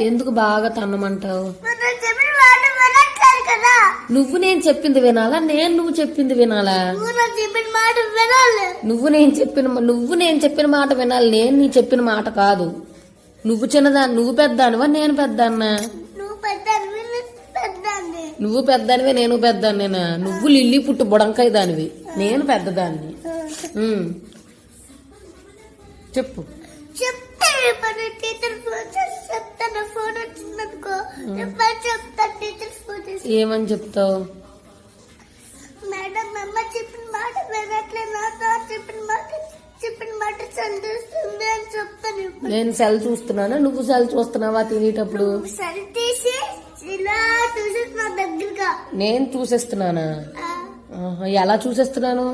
ఎందుకు బాగా తన్నమంటావు? నువ్వు నేను చెప్పింది వినాలా, నేను నువ్వు చెప్పింది వినాలా? నువ్వు నేను చెప్పిన మాట వినాలి, నేను నీ చెప్పిన మాట కాదు. నువ్వు చిన్నదాన్ని, నువ్వు పెద్దానివా నేను పెద్దాన్నా? నువ్వు పెద్దనివే నేను పెద్దాన్నేనా? నువ్వు లిల్లీ పుట్టు బుడంకాయ దానివి, నేను పెద్దదాన్ని. చెప్పు. ఏమని చెప్తావు? నేను సెల్ చూస్తున్నానా, నువ్వు సెల్ చూస్తున్నావా తినేటప్పుడు? నేను చూసేస్తున్నానా? ఎలా చూసేస్తున్నాను?